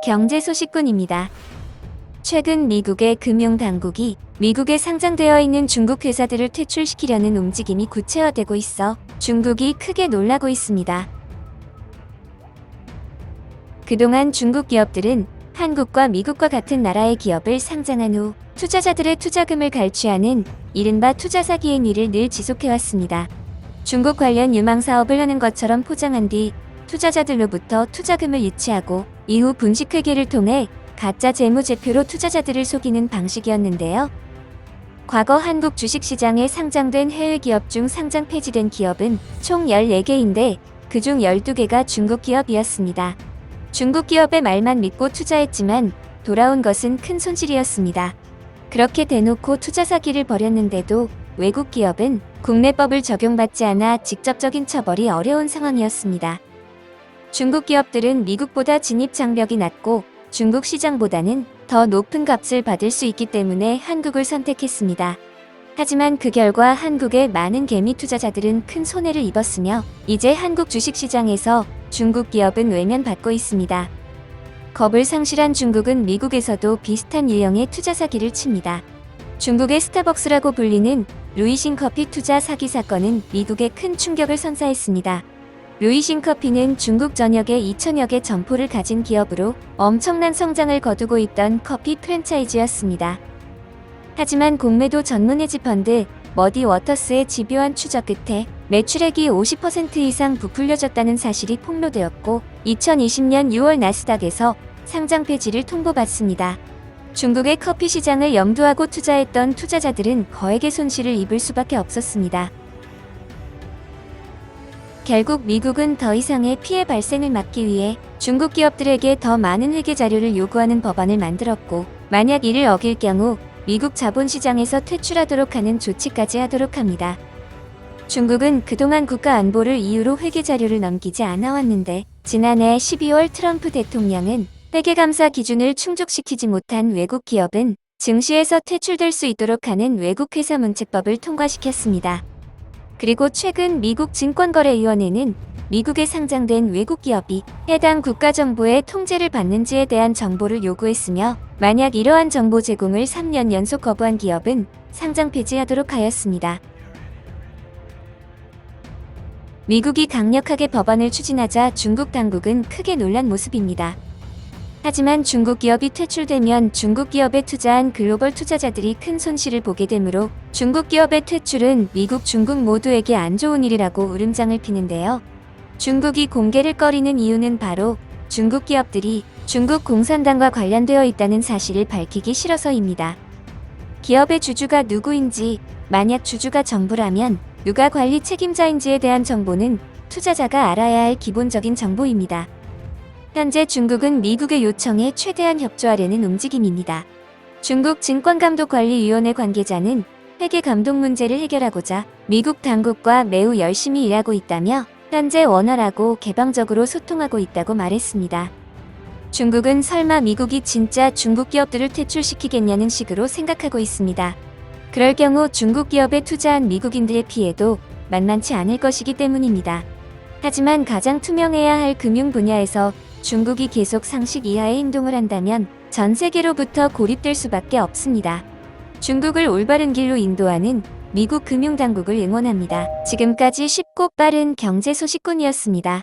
경제 소식꾼입니다. 최근 미국의 금융당국이 미국에 상장되어 있는 중국 회사들을 퇴출시키려는 움직임이 구체화되고 있어 중국이 크게 놀라고 있습니다. 그동안 중국 기업들은 한국과 미국과 같은 나라의 기업을 상장한 후 투자자들의 투자금을 갈취하는 이른바 투자 사기 행위를 늘 지속해왔습니다. 중국 관련 유망 사업을 하는 것처럼 포장한 뒤 투자자들로부터 투자금을 유치하고 이후 분식회계를 통해 가짜 재무제표로 투자자들을 속이는 방식이었는데요. 과거 한국 주식시장에 상장된 해외 기업 중 상장 폐지된 기업은 총 14개인데 그중 12개가 중국 기업이었습니다. 중국 기업의 말만 믿고 투자했지만 돌아온 것은 큰 손실이었습니다. 그렇게 대놓고 투자 사기를 벌였는데도 외국 기업은 국내법을 적용받지 않아 직접적인 처벌이 어려운 상황이었습니다. 중국 기업들은 미국보다 진입 장벽이 낮고 중국 시장보다는 더 높은 값을 받을 수 있기 때문에 한국을 선택했습니다. 하지만 그 결과 한국의 많은 개미 투자자들은 큰 손해를 입었으며 이제 한국 주식시장에서 중국 기업은 외면받고 있습니다. 겁을 상실한 중국은 미국에서도 비슷한 유형의 투자 사기를 칩니다. 중국의 스타벅스라고 불리는 루이싱 커피 투자 사기 사건은 미국에 큰 충격을 선사했습니다. 루이싱 커피는 중국 전역에 2,000여 개 점포를 가진 기업으로 엄청난 성장을 거두고 있던 커피 프랜차이즈였습니다. 하지만 공매도 전문 헤지펀드 머디 워터스의 집요한 추적 끝에 매출액이 50% 이상 부풀려졌다는 사실이 폭로되었고 2020년 6월 나스닥에서 상장 폐지를 통보받습니다. 중국의 커피 시장을 염두하고 투자했던 투자자들은 거액의 손실을 입을 수밖에 없었습니다. 결국 미국은 더 이상의 피해 발생을 막기 위해 중국 기업들에게 더 많은 회계 자료를 요구하는 법안을 만들었고 만약 이를 어길 경우 미국 자본시장에서 퇴출하도록 하는 조치까지 하도록 합니다. 중국은 그동안 국가 안보를 이유로 회계 자료를 넘기지 않아 왔는데 지난해 12월 트럼프 대통령은 회계감사 기준을 충족시키지 못한 외국 기업은 증시에서 퇴출될 수 있도록 하는 외국 회사 문책법을 통과시켰습니다. 그리고 최근 미국 증권거래위원회는 미국에 상장된 외국 기업이 해당 국가 정부의 통제를 받는지에 대한 정보를 요구했으며 만약 이러한 정보 제공을 3년 연속 거부한 기업은 상장 폐지하도록 하였습니다. 미국이 강력하게 법안을 추진하자 중국 당국은 크게 놀란 모습입니다. 하지만 중국 기업이 퇴출되면 중국 기업에 투자한 글로벌 투자자들이 큰 손실을 보게 되므로 중국 기업의 퇴출은 미국, 중국 모두에게 안 좋은 일이라고 울음장을 피는데요. 중국이 공개를 꺼리는 이유는 바로 중국 기업들이 중국 공산당과 관련되어 있다는 사실을 밝히기 싫어서입니다. 기업의 주주가 누구인지, 만약 주주가 정부라면 누가 관리 책임자인지에 대한 정보는 투자자가 알아야 할 기본적인 정보입니다. 현재 중국은 미국의 요청에 최대한 협조하려는 움직임입니다. 중국 증권감독관리위원회 관계자는 회계 감독 문제를 해결하고자 미국 당국과 매우 열심히 일하고 있다며 현재 원활하고 개방적으로 소통하고 있다고 말했습니다. 중국은 설마 미국이 진짜 중국 기업들을 퇴출시키겠냐는 식으로 생각하고 있습니다. 그럴 경우 중국 기업에 투자한 미국인들의 피해도 만만치 않을 것이기 때문입니다. 하지만 가장 투명해야 할 금융 분야에서 중국이 계속 상식 이하의 행동을 한다면 전 세계로부터 고립될 수밖에 없습니다. 중국을 올바른 길로 인도하는 미국 금융당국을 응원합니다. 지금까지 쉽고 빠른 경제 소식꾼이었습니다.